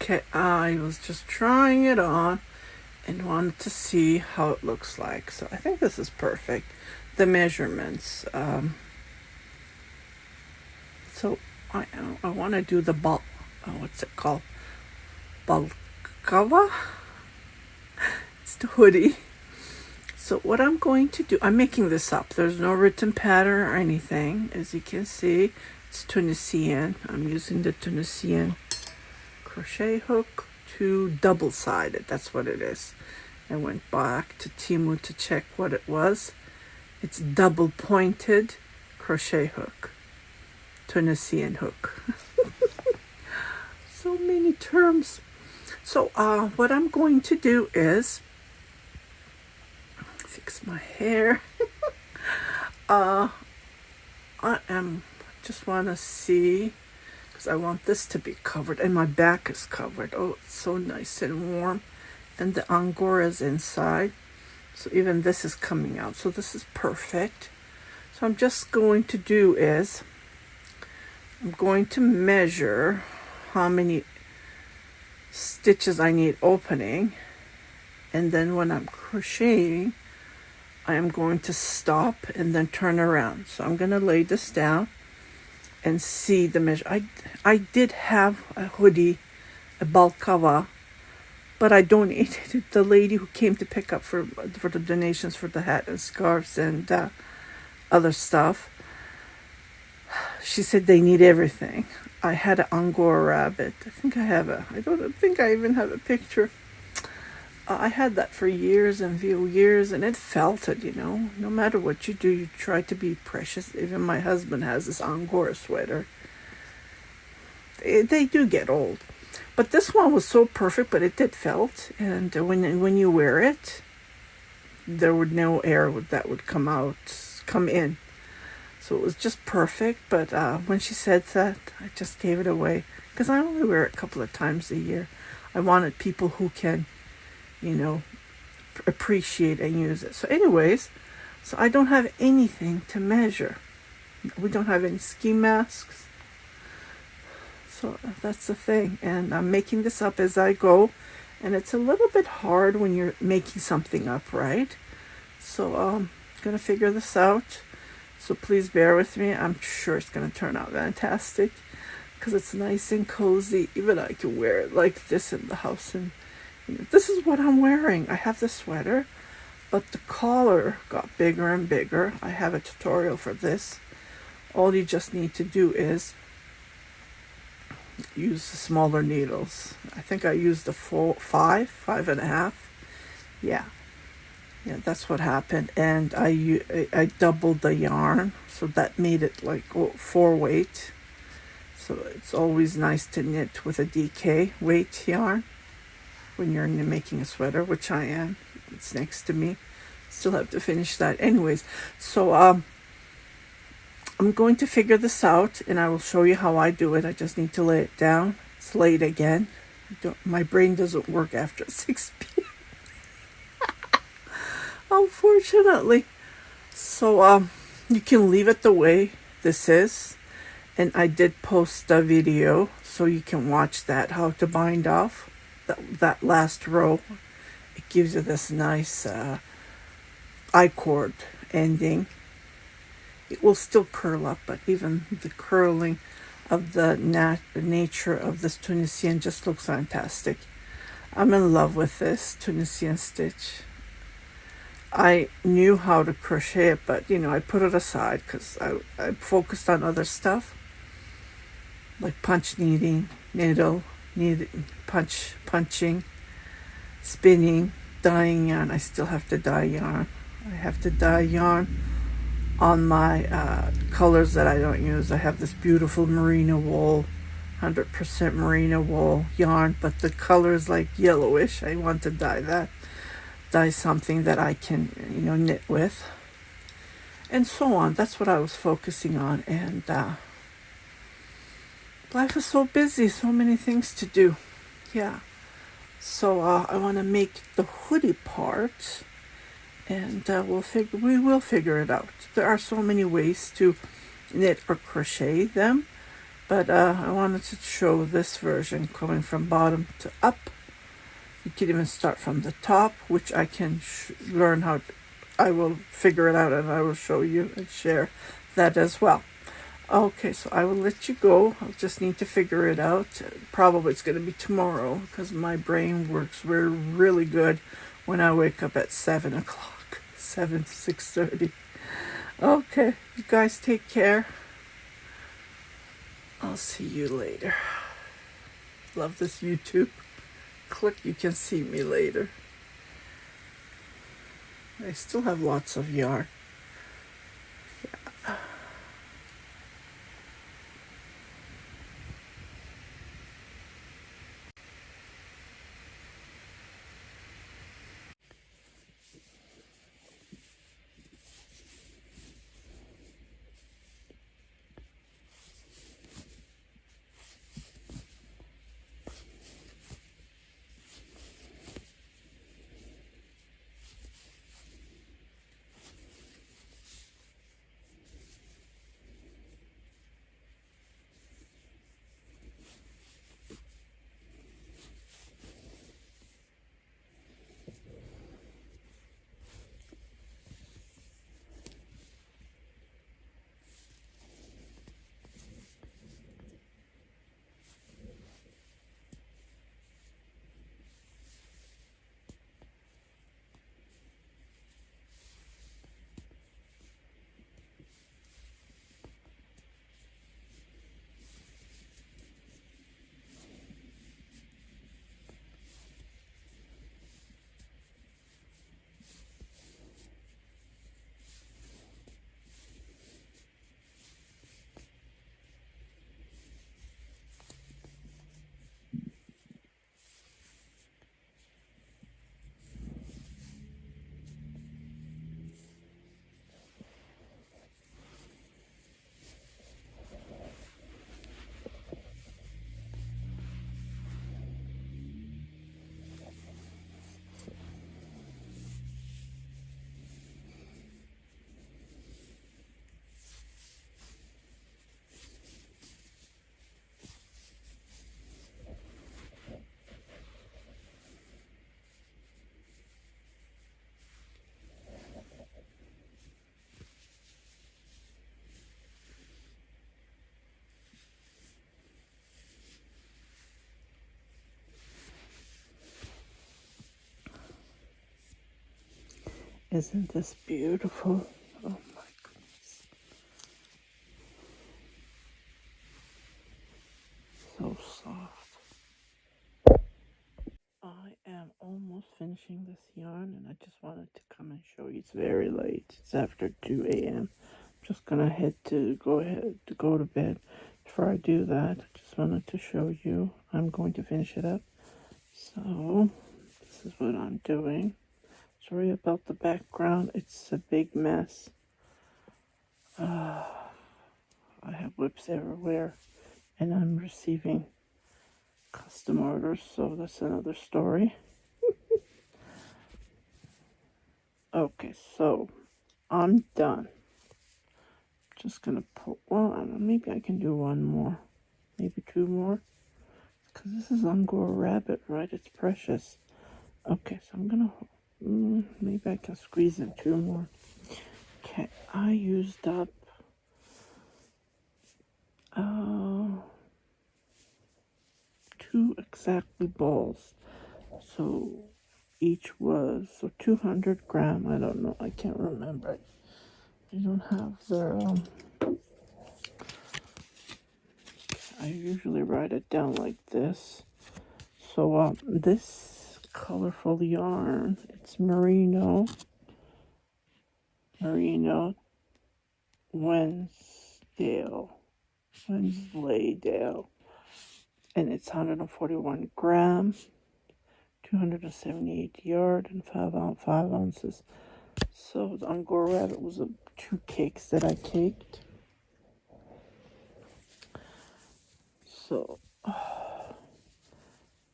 Okay, I was just trying it on and wanted to see how it looks like. So I think this is perfect. The measurements. So I want to do the bulk. What's it called? Balaclava. It's the hoodie. So what I'm going to do, I'm making this up. There's no written pattern or anything. As you can see, it's Tunisian. I'm using the Tunisian crochet hook to double-sided. That's what it is. I went back to Temu to check what it was. It's double-pointed crochet hook. Tunisian hook. So many terms. So what I'm going to do is fix my hair. I just want to see, because I want this to be covered, and my back is covered. Oh, it's so nice and warm, and the angora is inside, so even this is coming out. So this is perfect. So I'm just going to do is I'm going to measure how many stitches I need opening, and then when I'm crocheting, I am going to stop and then turn around. So I'm going to lay this down and see the measure. I did have a hoodie, a balaclava, but I donated it. The lady who came to pick up for the donations for the hat and scarves and other stuff, she said they need everything. I had an Angora rabbit. I don't think I even have a picture. I had that for years and years, and it felted, No matter what you do, you try to be precious. Even my husband has this Angora sweater. They do get old. But this one was so perfect, but it did felt. And when you wear it, there would no air that would come in. So it was just perfect. But when she said that, I just gave it away. Because I only wear it a couple of times a year. I wanted people who can appreciate and use it. So anyways, so I don't have anything to measure. We don't have any ski masks. So that's the thing. And I'm making this up as I go. And it's a little bit hard when you're making something up, right? So I'm going to figure this out. So please bear with me. I'm sure it's going to turn out fantastic. Because it's nice and cozy. Even I can wear it like this in the house. And this is what I'm wearing. I have the sweater, but the collar got bigger and bigger. I have a tutorial for this. All you just need to do is use the smaller needles. I think I used the 5.5. Yeah, that's what happened. And I doubled the yarn, so that made it like 4 weight. So it's always nice to knit with a DK weight yarn when you're making a sweater, which I am. It's next to me. Still have to finish that. Anyways, so I'm going to figure this out, and I will show you how I do it. I just need to lay it down. It's late again. My brain doesn't work after 6 p.m. Unfortunately. So you can leave it the way this is. And I did post a video, so you can watch that, how to bind off that last row. It gives you this nice I-cord ending. It will still curl up, but even the curling of the nature of this Tunisian just looks fantastic. I'm in love with this Tunisian stitch. I knew how to crochet it, but I put it aside because I focused on other stuff, like punch needing, punching, spinning, dyeing yarn. I still have to dye yarn. I have to dye yarn on my colors that I don't use. I have this beautiful merino wool, 100% merino wool yarn, but the color is like yellowish. I want to dye that. Dye something that I can, knit with. And so on. That's what I was focusing on. And life is so busy, so many things to do. Yeah. So I want to make the hoodie part, and we will figure it out. There are so many ways to knit or crochet them, But I wanted to show this version coming from bottom to up. You can even start from the top, which I can learn how to, I will figure it out and I will show you and share that as well. Okay, so I will let you go. I'll just need to figure it out. Probably it's going to be tomorrow because my brain works really good when I wake up at 7 o'clock, 7 to 6:30. Okay, you guys take care. I'll see you later. Love this YouTube. Click, you can see me later. I still have lots of yarn. Isn't this beautiful? Oh my goodness. So soft. I am almost finishing this yarn and I just wanted to come and show you. It's very late. It's after 2 a.m. I'm just gonna go to bed. Before I do that, I just wanted to show you. I'm going to finish it up. So this is what I'm doing. Sorry about the background. It's a big mess. I have whips everywhere and I'm receiving custom orders, so that's another story. Okay, so I'm done. Just gonna put maybe I can do one more, maybe two more, because this is Angora rabbit, right? It's precious. Okay, so I'm gonna maybe I can squeeze in two more. Okay, I used up two exactly balls, so each was 200 gram. I don't know, I can't remember. I don't have the I usually write it down like this. So this colorful yarn, it's merino Wensleydale, and it's 141 gram, 278 yard, and 5 ounces. So the Angora rabbit was 2 cakes that I caked. So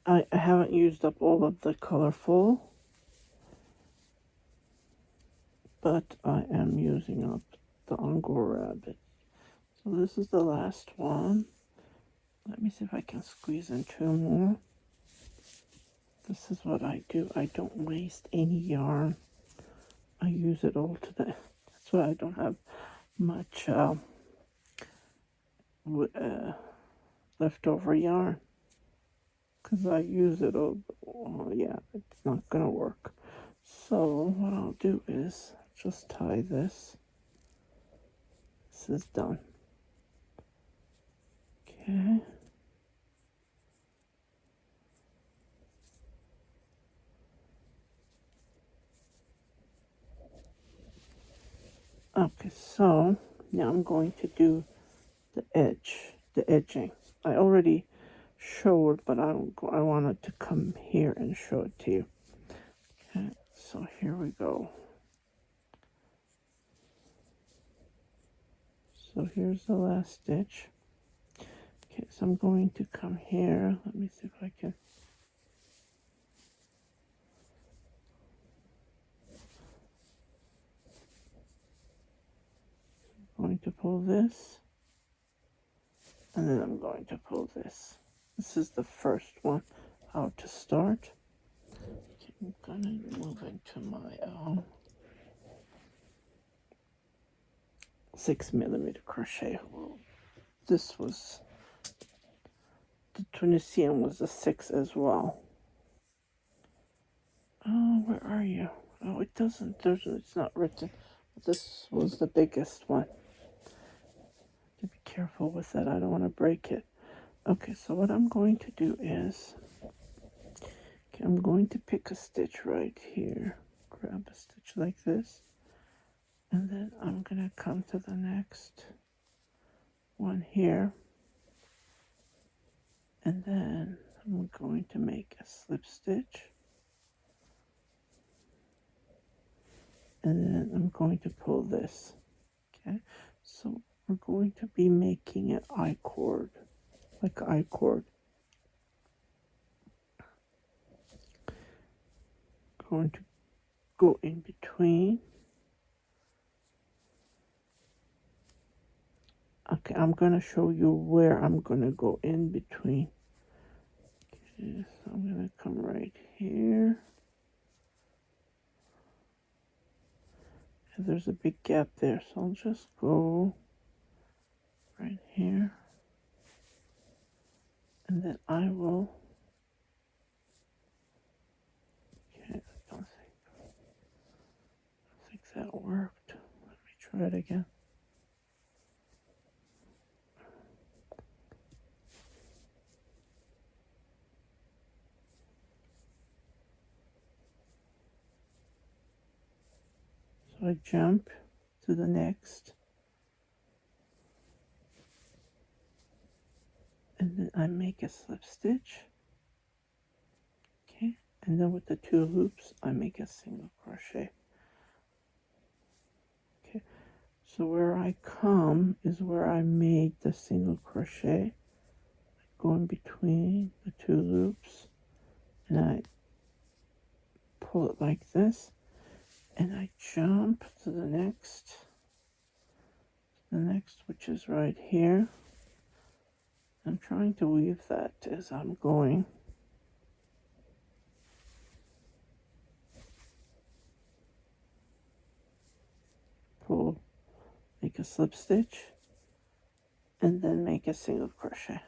I haven't used up all of the colorful, but I am using up the Angora rabbit. So this is the last one. Let me see if I can squeeze in 2 more. This is what I do. I don't waste any yarn. I use it all to the... That's why I don't have much leftover yarn. Because I use it all. Oh, yeah, it's not going to work. So what I'll do is just tie this. This is done. Okay. Okay, so now I'm going to do the edging. I already showed, but I wanted to come here and show it to you. Okay, so here we go. So here's the last stitch. Okay, so I'm going to come here. Let me see if I can. I'm going to pull this, and then I'm going to pull this. This is the first one, how to start. Okay, I'm gonna move into my 6mm crochet. This was, the Tunisian was a 6 as well. Oh, where are you? Oh, it doesn't, it's not written. This was the biggest one. To be careful with that, I don't want to break it. Okay, so what I'm going to do is, okay, I'm going to pick a stitch right here. Grab a stitch like this. And then I'm going to come to the next one here. And then I'm going to make a slip stitch. And then I'm going to pull this. Okay, so we're going to be making an I-cord, like an I-cord. Going to go in between. Okay, I'm going to show you where I'm going to go in between. Okay, so I'm going to come right here. And there's a big gap there, so I'll just go right here. And then I will... Okay, I don't think that worked. Let me try it again. So I jump to the next, and then I make a slip stitch. Okay, and then with the 2 loops I make a single crochet. Okay, so where I come is where I made the single crochet. I go in between the 2 loops and I pull it like this, and I jump to the next, which is right here. I'm trying to weave that as I'm going. Pull, make a slip stitch, and then make a single crochet.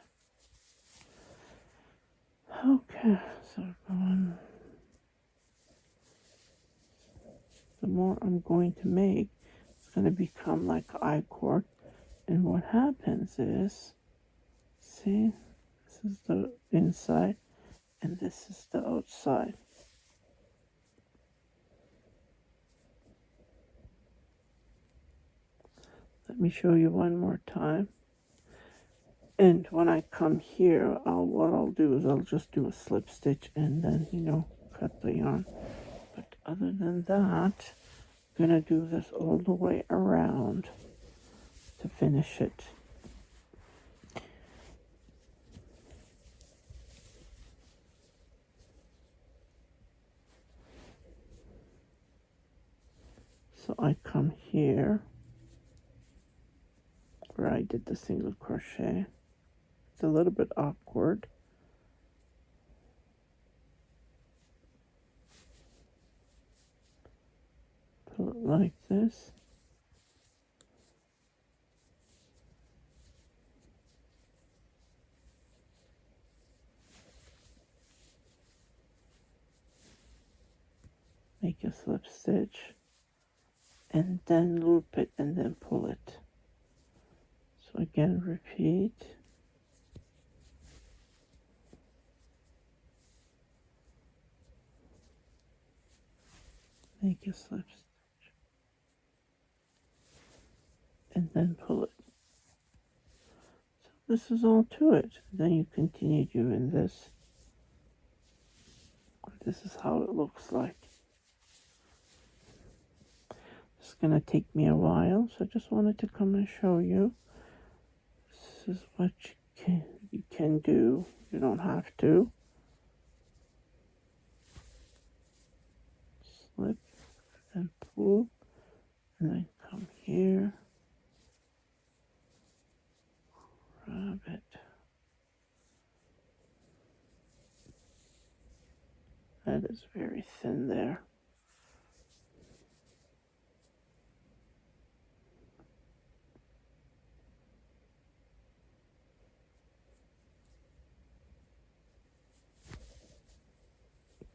Okay, so the more I'm going to make, it's going to become like an I-cord. And what happens is, see, this is the inside, and this is the outside. Let me show you one more time. And when I come here, what I'll do is I'll just do a slip stitch and then, you know, cut the yarn. But other than that, I'm going to do this all the way around to finish it. So I come here where I did the single crochet, It's a little bit awkward. Pull it like this. Make a slip stitch and then loop it and then pull it. So again, repeat. Make a slip stitch and then pull it. So this is all to it. Then you continue doing this. This is how it looks like. It's gonna take me a while, so I just wanted to come and show you. This is what you can do. You don't have to. Slip and pull, and then come here, grab it. That is very thin there.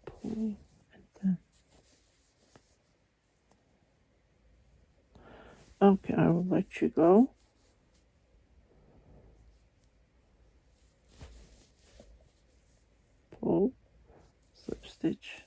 Pull and then. Okay, I will let you go. Pull, slip stitch,